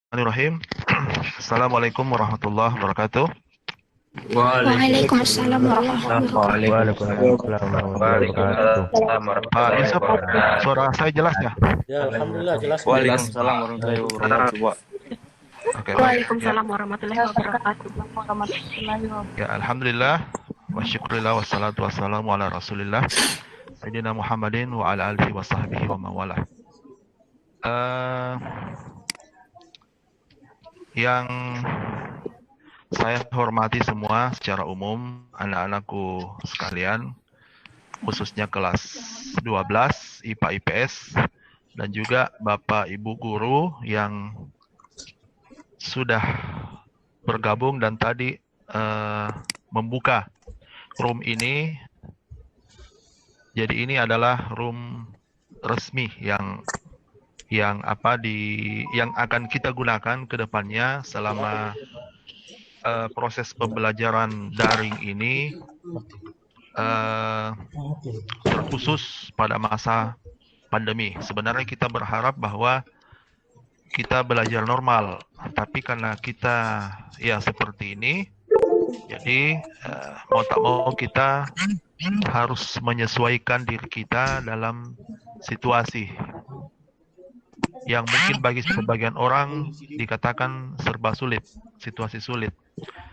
Bismillahirrahmanirrahim. Assalamualaikum warahmatullahi wabarakatuh. Waalaikumsalam warahmatullahi wabarakatuh. Waalaikumsalam warahmatullahi wabarakatuh. Waalaikumsalam Pak warahmatullahi Yusuf, wabarakatuh. suara saya jelas ya? Ya, alhamdulillah jelas. Waalaikumsalam warahmatullahi wabarakatuh, Pak. Oke, baik. Waalaikumsalam warahmatullahi wabarakatuh. Ya, alhamdulillah. Wa syukurillah wassalatu wassalamu ala rasulillah Sayyidina Muhammadin wa ala alihi wa sahbihi wa mawalah. Yang saya hormati semua secara umum, anak-anakku sekalian, khususnya kelas 12 IPA IPS, dan juga Bapak Ibu guru yang sudah bergabung dan tadi membuka room ini. Jadi ini adalah room resmi yang akan kita gunakan ke depannya selama proses pembelajaran daring ini, terkhusus pada masa pandemi. Sebenarnya kita berharap bahwa kita belajar normal, tapi karena kita ya seperti ini, jadi mau tak mau kita harus menyesuaikan diri kita dalam situasi yang mungkin bagi sebagian orang dikatakan serba sulit, situasi sulit.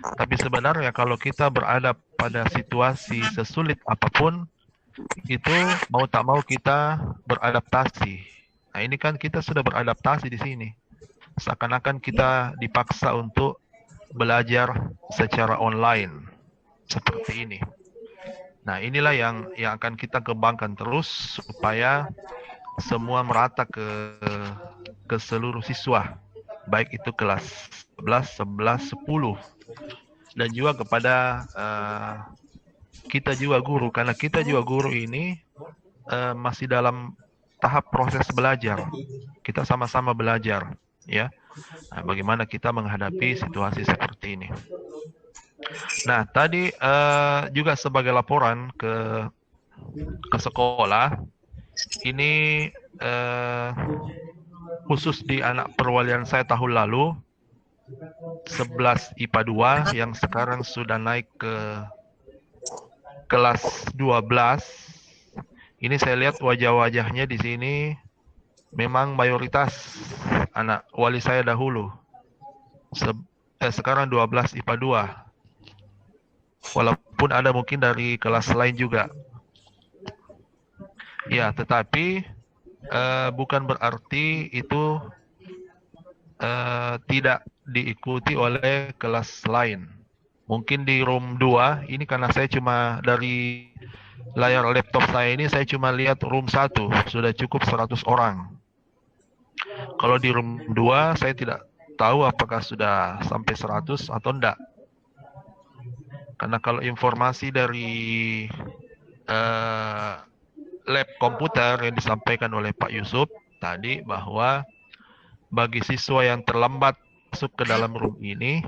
Tapi sebenarnya kalau kita berada pada situasi sesulit apapun, itu mau tak mau kita beradaptasi. Nah, ini kan kita sudah beradaptasi di sini. Seakan-akan kita dipaksa untuk belajar secara online seperti ini. Nah, inilah yang akan kita kembangkan terus supaya semua merata ke seluruh siswa, baik itu kelas 11, 11, 10, dan juga kepada kita juga guru, karena kita juga guru ini masih dalam tahap proses belajar. Kita sama-sama belajar, ya. Nah, bagaimana kita menghadapi situasi seperti ini. Nah, tadi juga sebagai laporan ke sekolah, ini khusus di anak perwalian saya tahun lalu, 11 IPA 2 yang sekarang sudah naik ke kelas 12. Ini saya lihat wajah-wajahnya di sini memang mayoritas anak wali saya dahulu. Sekarang 12 IPA 2. Walaupun ada mungkin dari kelas lain juga. Ya, tetapi bukan berarti itu tidak diikuti oleh kelas lain. Mungkin di room 2, ini karena saya cuma dari layar laptop saya ini, saya cuma lihat room 1, sudah cukup 100 orang. Kalau di room 2, saya tidak tahu apakah sudah sampai 100 atau enggak. Karena kalau informasi dari lab komputer yang disampaikan oleh Pak Yusuf tadi, bahwa bagi siswa yang terlambat masuk ke dalam room ini,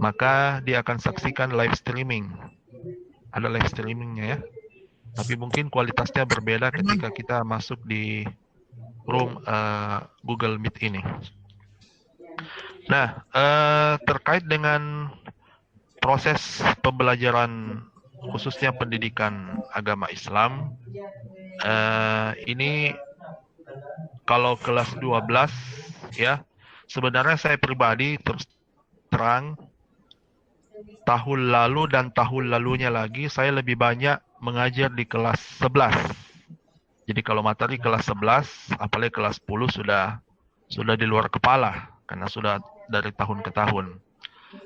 maka dia akan saksikan live streaming. Ada live streamingnya ya. Tapi mungkin kualitasnya berbeda ketika kita masuk di room Google Meet ini. Nah, terkait dengan proses pembelajaran khususnya pendidikan agama Islam, ini kalau kelas 12 ya, sebenarnya saya pribadi terus terang tahun lalu dan tahun lalunya lagi saya lebih banyak mengajar di kelas 11. Jadi kalau materi kelas 11, apalagi kelas 10 sudah di luar kepala karena sudah dari tahun ke tahun.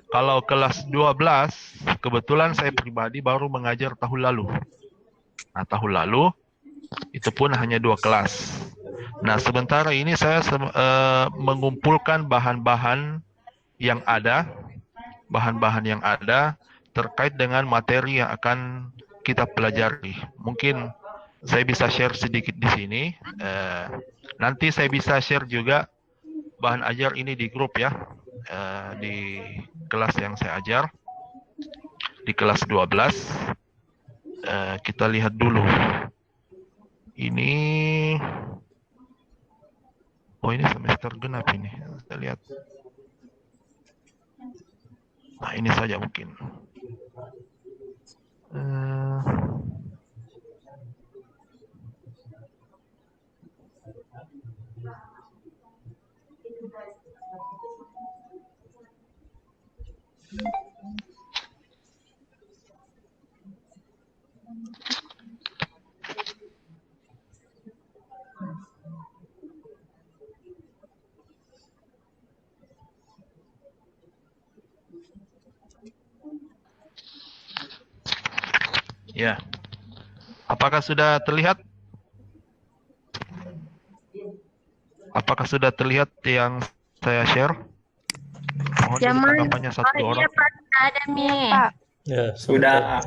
Kalau kelas 12, kebetulan saya pribadi baru mengajar tahun lalu. Nah, tahun lalu itu pun hanya 2 kelas. Nah, sementara ini saya mengumpulkan bahan-bahan yang ada terkait dengan materi yang akan kita pelajari. Mungkin saya bisa share sedikit di sini. Nanti saya bisa share juga bahan ajar ini di grup ya, di kelas yang saya ajar, di kelas 12. Kita lihat dulu. Ini, oh ini semester genap ini. Kita lihat. Nah, ini saja mungkin. Eh, ya, apakah sudah terlihat? Apakah sudah terlihat yang saya share? Mohon dulu tanggapannya satu orang. Iya Pak, ada Mi. Pak. Ya, Sudah.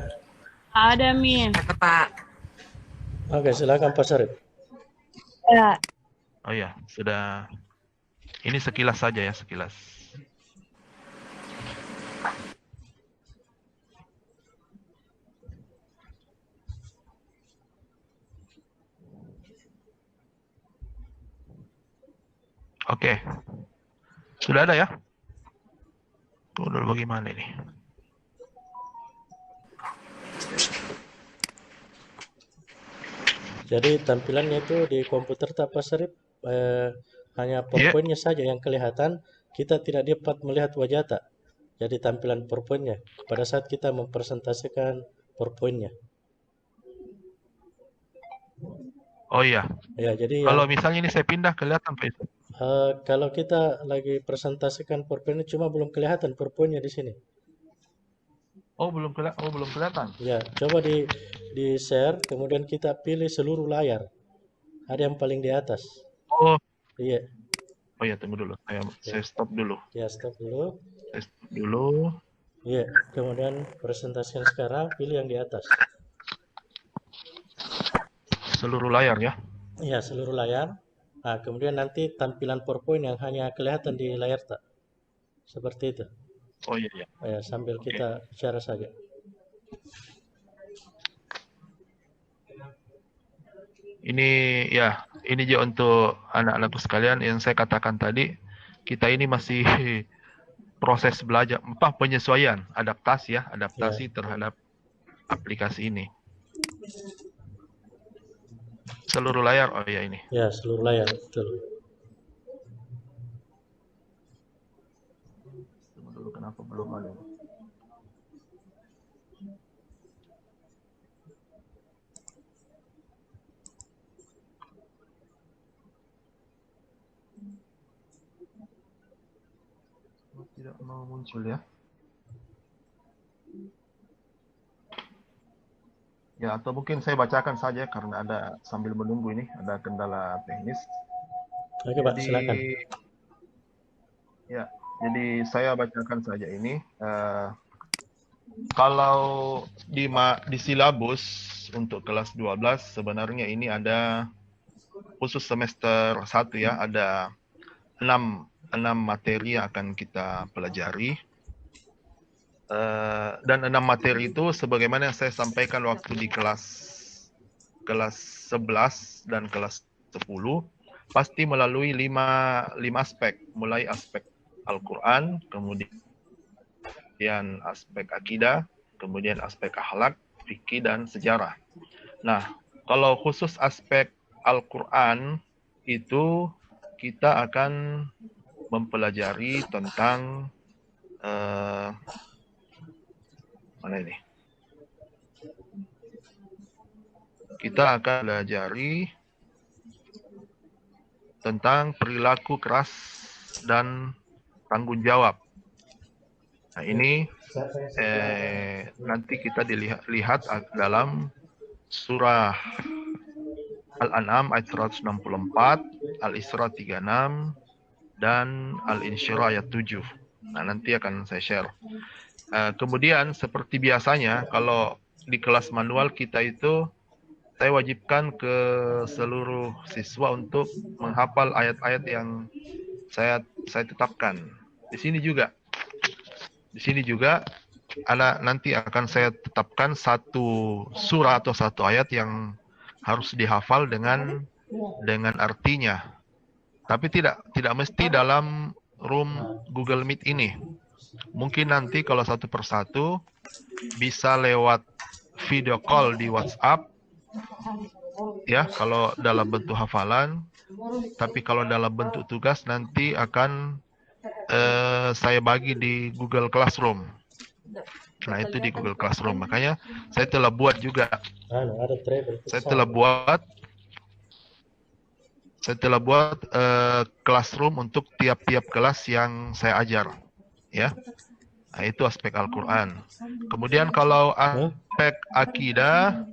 Ada Mi. Oke, silakan Pak Syarif. Ya. Oh ya, sudah. Ini sekilas saja ya, sekilas. Oke. Sudah ada ya? Tunggu dulu bagaimana ini. Jadi tampilannya itu di komputer tak Pak Syarif, hanya PowerPoint-nya saja yang kelihatan, kita tidak dapat melihat wajah tak. Jadi tampilan PowerPoint-nya pada saat kita mempresentasikan PowerPoint-nya. Oh iya. Ya, jadi Kalau misalnya ini saya pindah kelihatan Pak Yusuf. kalau kita lagi presentasikan PowerPoint cuma belum kelihatan PowerPoint-nya di sini. Oh belum kelihatan. Ya, coba di share, kemudian kita pilih seluruh layar. Ada yang paling di atas. Oh. Iya. Oh ya, tunggu dulu. Saya stop dulu. Ya, stop dulu. Saya stop dulu. Iya, kemudian presentasikan sekarang, pilih yang di atas. Seluruh layar ya. Iya, seluruh layar. Nah, kemudian nanti tampilan PowerPoint yang hanya kelihatan di layar tak. Seperti itu. Oh iya iya. Ya, sambil kita bicara saja. Ini ya, ini juga untuk anak-anakku sekalian yang saya katakan tadi, kita ini masih proses belajar, penyesuaian, adaptasi terhadap aplikasi ini. Seluruh layar, oh ya ini. Ya, seluruh layar, betul. Tunggu dulu, kenapa belum ada? Tidak mau muncul ya. Ya, atau mungkin saya bacakan saja karena ada sambil menunggu ini, ada kendala teknis. Oke Pak, silakan. Ya, jadi saya bacakan saja ini. Kalau di silabus untuk kelas 12 sebenarnya ini ada khusus semester 1 ya, ada 6 materi yang akan kita pelajari. Dan 6 materi itu sebagaimana yang saya sampaikan waktu di kelas 11 dan kelas 10 pasti melalui 5 aspek, mulai aspek Al-Quran, kemudian aspek akidah, kemudian aspek akhlak, fikih dan sejarah. Nah, kalau khusus aspek Al-Quran itu kita akan mempelajari tentang mana ini? Kita akan pelajari tentang perilaku keras dan tanggung jawab. Nah ini nanti kita lihat dalam surah Al-An'am ayat 164, Al-Isra 36, dan Al-Insyirah ayat 7. Nah nanti akan saya share. Kemudian seperti biasanya kalau di kelas manual kita itu saya wajibkan ke seluruh siswa untuk menghafal ayat-ayat yang saya tetapkan. Di sini juga nanti akan saya tetapkan satu surah atau satu ayat yang harus dihafal dengan artinya. Tapi tidak mesti dalam room Google Meet ini. Mungkin nanti kalau satu persatu bisa lewat video call di WhatsApp, ya, kalau dalam bentuk hafalan. Tapi kalau dalam bentuk tugas nanti akan saya bagi di Google Classroom. Nah, itu di Google Classroom. Makanya saya telah buat juga. Ada travel. Saya telah buat classroom untuk tiap-tiap kelas yang saya ajar, ya. Nah, itu aspek Al-Quran. Kemudian kalau aspek akidah,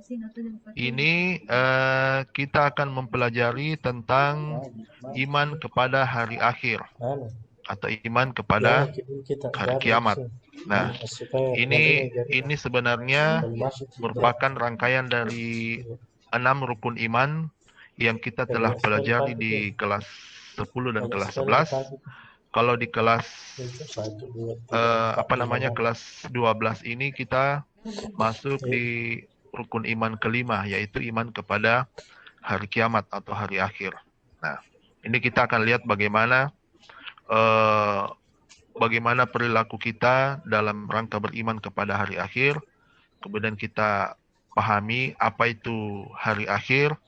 ini kita akan mempelajari tentang iman kepada hari akhir atau iman kepada hari kiamat. Nah, ini sebenarnya merupakan rangkaian dari 6 rukun iman yang kita telah pelajari di kelas 10 dan kelas 11. Kalau di kelas kelas 12 ini kita masuk di rukun iman kelima, yaitu iman kepada hari kiamat atau hari akhir. Nah, ini kita akan lihat bagaimana perilaku kita dalam rangka beriman kepada hari akhir. Kemudian kita pahami apa itu hari akhir,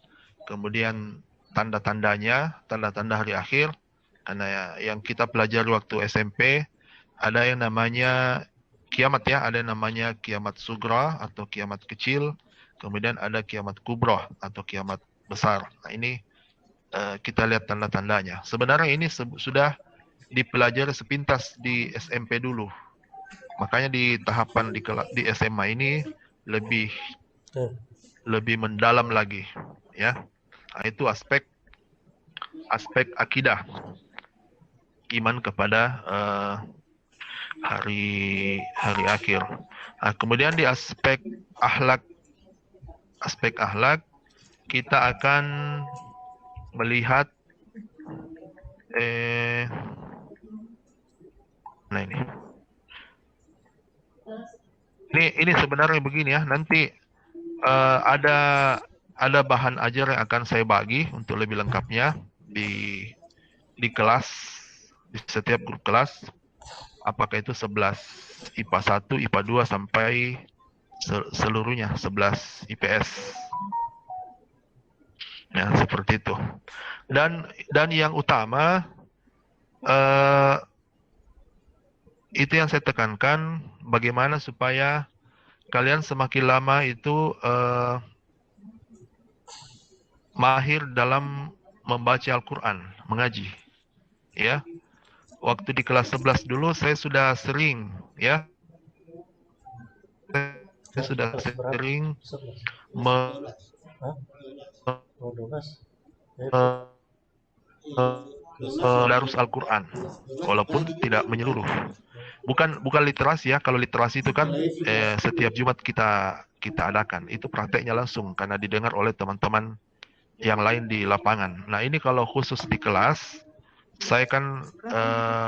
kemudian tanda-tandanya, tanda-tanda hari akhir. Karena yang kita pelajari waktu SMP, ada yang namanya kiamat, ya, ada yang namanya kiamat sugra atau kiamat kecil, kemudian ada kiamat kubroh atau kiamat besar. Nah, ini kita lihat tanda-tandanya. Sebenarnya ini sudah dipelajari sepintas di SMP dulu. Makanya di tahapan di SMA ini lebih mendalam lagi, ya. Nah, itu aspek akidah, iman kepada hari akhir. Nah, kemudian di aspek akhlak kita akan melihat nah ini sebenarnya begini, ya. Nanti ada bahan ajar yang akan saya bagi untuk lebih lengkapnya di kelas, di setiap grup kelas, apakah itu 11 IPA 1, IPA 2 sampai seluruhnya 11 IPS. Ya, seperti itu. Dan yang utama itu yang saya tekankan, bagaimana supaya kalian semakin lama itu mahir dalam membaca Al-Quran, mengaji, ya. Waktu di kelas 11 dulu saya sudah sering, ya, melarus Al-Quran, walaupun tidak menyeluruh. Bukan literasi, ya. Kalau literasi itu kan setiap Jumat kita adakan. Itu prakteknya langsung karena didengar oleh teman-teman yang lain di lapangan. Nah, ini kalau khusus di kelas, saya kan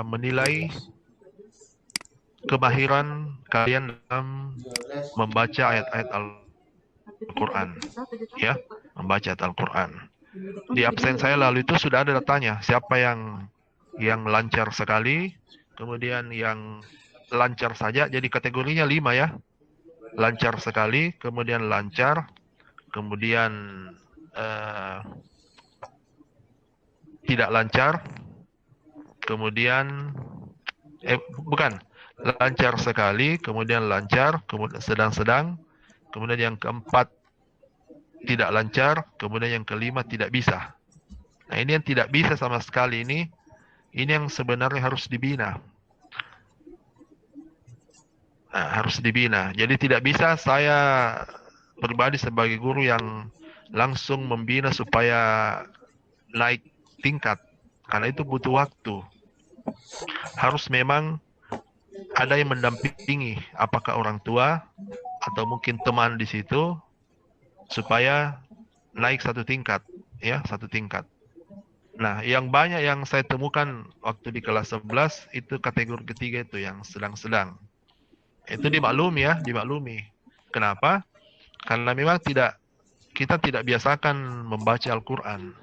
menilai kemahiran kalian dalam membaca ayat-ayat Al-Quran, ya, membaca ayat Al-Quran. Di absen saya lalu itu sudah ada datanya, siapa yang lancar sekali, kemudian yang lancar saja, jadi kategorinya 5, ya. Lancar sekali, kemudian lancar, kemudian tidak lancar, kemudian lancar sekali, kemudian lancar, kemudian sedang-sedang, kemudian yang keempat tidak lancar, kemudian yang kelima tidak bisa. Nah, ini yang tidak bisa sama sekali, ini yang sebenarnya harus dibina. Nah, harus dibina. Jadi tidak bisa saya pribadi sebagai guru yang langsung membina supaya naik tingkat, karena itu butuh waktu. Harus memang ada yang mendampingi, apakah orang tua atau mungkin teman di situ, supaya naik satu tingkat, ya, satu tingkat. Nah, yang banyak yang saya temukan waktu di kelas 11 itu kategori ketiga itu yang sedang-sedang. Itu dimaklumi, ya, dimaklumi. Kenapa? Karena memang kita tidak biasakan membaca Al-Quran.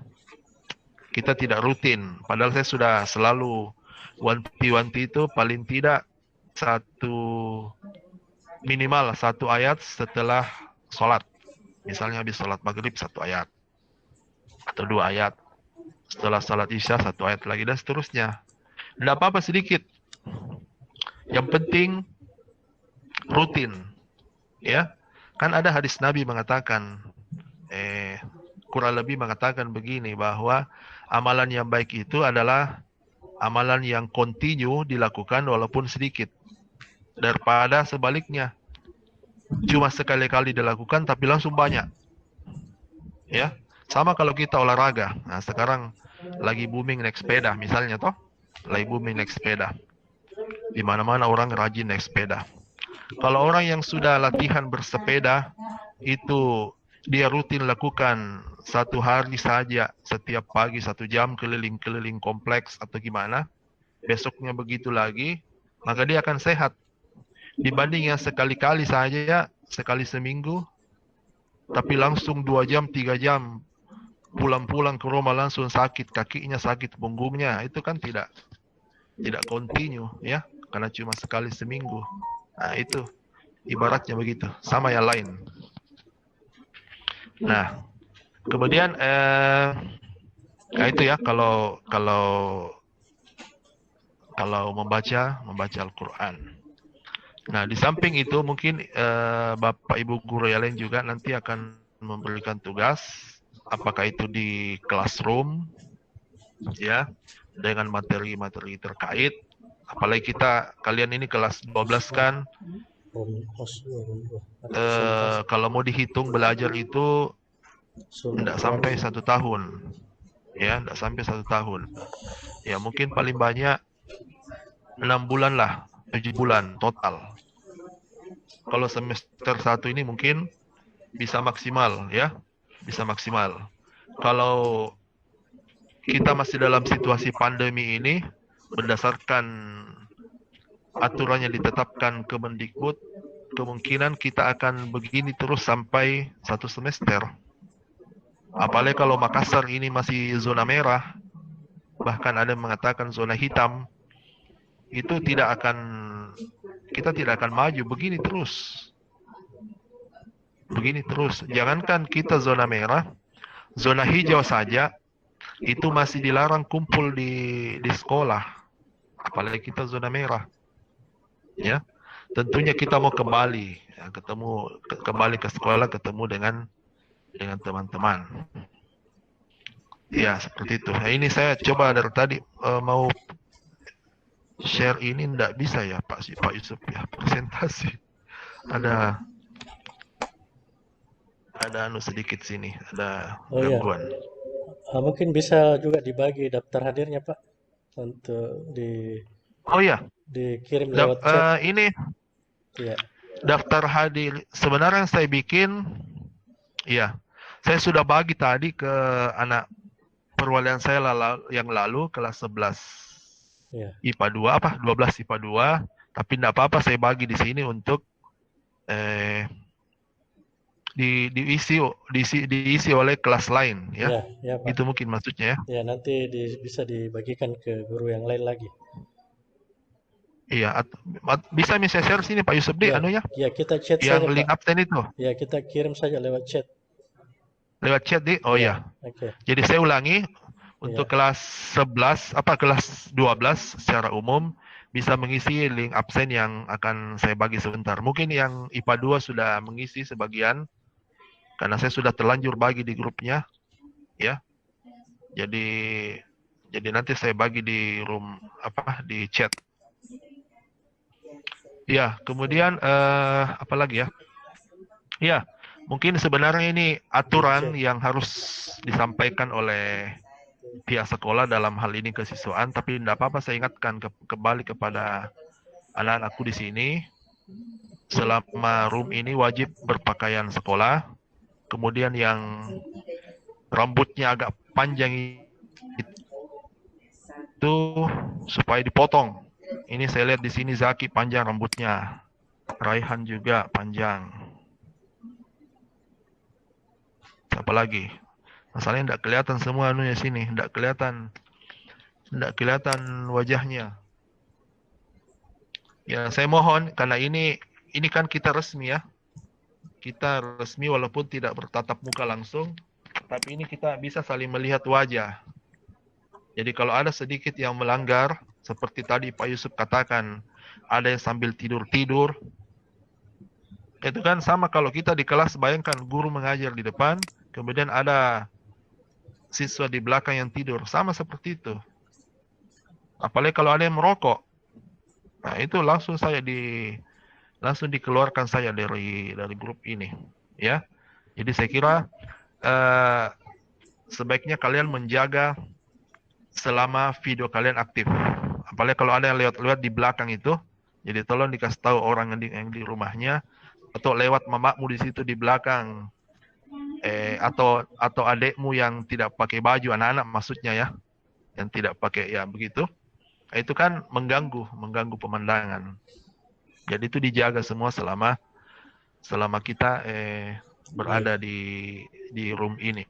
Kita tidak rutin. Padahal saya sudah selalu wanti-wanti itu paling tidak minimal satu ayat setelah sholat. Misalnya habis sholat maghrib satu ayat atau 2 ayat. Setelah sholat isya satu ayat lagi dan seterusnya. Tidak apa-apa sedikit. Yang penting rutin. Ya, kan ada hadis Nabi mengatakan, kurang lebih mengatakan begini, bahwa amalan yang baik itu adalah amalan yang kontinu dilakukan walaupun sedikit, daripada sebaliknya cuma sekali-kali dilakukan tapi langsung banyak. Ya, sama kalau kita olahraga. Nah, sekarang lagi booming naik sepeda misalnya toh, lagi booming naik sepeda. Di mana-mana orang rajin naik sepeda. Kalau orang yang sudah latihan bersepeda itu dia rutin lakukan 1 hari saja, setiap pagi 1 jam keliling-keliling kompleks atau gimana, besoknya begitu lagi, maka dia akan sehat. Dibanding yang sekali-kali saja, sekali seminggu, tapi langsung 2 jam, 3 jam, pulang-pulang ke rumah langsung sakit kakinya, sakit punggungnya, itu kan tidak kontinu ya, karena cuma sekali seminggu. Nah, itu ibaratnya begitu, sama yang lain. Nah, kemudian nah itu ya, kalau membaca Al-Quran. Nah, di samping itu mungkin Bapak Ibu guru yang lain juga nanti akan memberikan tugas, apakah itu di classroom ya, dengan materi-materi terkait. Apalagi kalian ini kelas 12 kan, kalau mau dihitung belajar itu tidak sampai 1 tahun ya, tidak sampai 1 tahun ya, mungkin paling banyak 6 bulan lah, 7 bulan total. Kalau semester 1 ini mungkin bisa maksimal ya, bisa maksimal. Kalau kita masih dalam situasi pandemi ini, berdasarkan aturan yang ditetapkan Kemendikbud, kemungkinan kita akan begini terus sampai 1 semester. Apalagi kalau Makassar ini masih zona merah, bahkan ada yang mengatakan zona hitam, itu kita tidak akan maju begini terus. Begini terus. Jangankan kita zona merah, zona hijau saja itu masih dilarang kumpul di sekolah. Apalagi kita zona merah. Ya. Tentunya kita mau kembali ya, kembali ke sekolah, ketemu dengan teman-teman. Ya, seperti itu. Nah, ini saya coba dari tadi mau share ini, enggak bisa ya Pak Yusuf ya, presentasi. Ada sedikit sini, ada gangguan. Mungkin bisa juga dibagi daftar hadirnya Pak, untuk dikirim lewat chat. Ini Iya. Daftar hadir sebenarnya yang saya bikin, ya saya sudah bagi tadi ke anak perwalian saya yang lalu kelas 11 IPA 2 12 IPA 2, tapi tidak apa-apa saya bagi di sini untuk diisi oleh kelas lain ya. Ya, Pak. Itu mungkin maksudnya ya. Ya, nanti bisa dibagikan ke guru yang lain lagi. Iya, bisa saya share sini Pak Yusuf di anunya. Ya, kita chat yang saja, link Pak. absen itu. Ya, kita kirim saja lewat chat. Lewat chat di. Oh ya. Okay. Jadi saya ulangi untuk kelas 11 kelas 12 secara umum bisa mengisi link absen yang akan saya bagi sebentar. Mungkin yang IPA 2 sudah mengisi sebagian karena saya sudah terlanjur bagi di grupnya ya. Jadi nanti saya bagi di di chat. Ya, kemudian apa lagi ya? Ya, mungkin sebenarnya ini aturan yang harus disampaikan oleh pihak sekolah dalam hal ini kesiswaan, tapi tidak apa-apa saya ingatkan kembali kepada anak-anakku di sini. Selama room ini wajib berpakaian sekolah. Kemudian yang rambutnya agak panjang itu supaya dipotong. Ini saya lihat di sini Zaki panjang rambutnya, Raihan juga panjang. Apa lagi? Masalahnya tidak kelihatan semua anunya sini, tidak kelihatan wajahnya. Ya, saya mohon karena ini kan kita resmi ya. Kita resmi walaupun tidak bertatap muka langsung, tapi ini kita bisa saling melihat wajah. Jadi kalau ada sedikit yang melanggar, seperti tadi Pak Yusuf katakan, ada yang sambil tidur-tidur, itu kan sama kalau kita di kelas, bayangkan guru mengajar di depan, kemudian ada siswa di belakang yang tidur, sama seperti itu. Apalagi kalau ada yang merokok, nah itu langsung dikeluarkan saya dari grup ini, ya. Jadi saya kira sebaiknya kalian menjaga selama video kalian aktif. Apalagi kalau ada yang lewat di belakang itu, jadi tolong dikasih tahu orang yang di rumahnya, atau lewat mamamu di situ di belakang, atau adekmu yang tidak pakai baju, anak-anak maksudnya ya, yang tidak pakai ya begitu, itu kan mengganggu pemandangan. Jadi itu dijaga semua selama kita berada di room ini.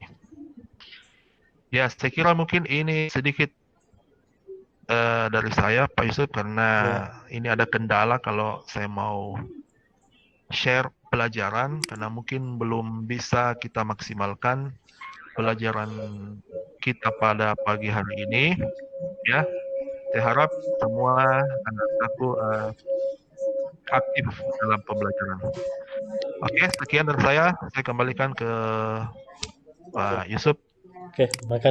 Ya, saya kira mungkin ini sedikit dari saya, Pak Yusuf, karena ini ada kendala kalau saya mau share pelajaran, karena mungkin belum bisa kita maksimalkan pelajaran kita pada pagi hari ini. Ya, saya harap semua anak-anakku aktif dalam pembelajaran. Oke, sekian dari saya kembalikan ke Pak Yusuf. Oke, makasih.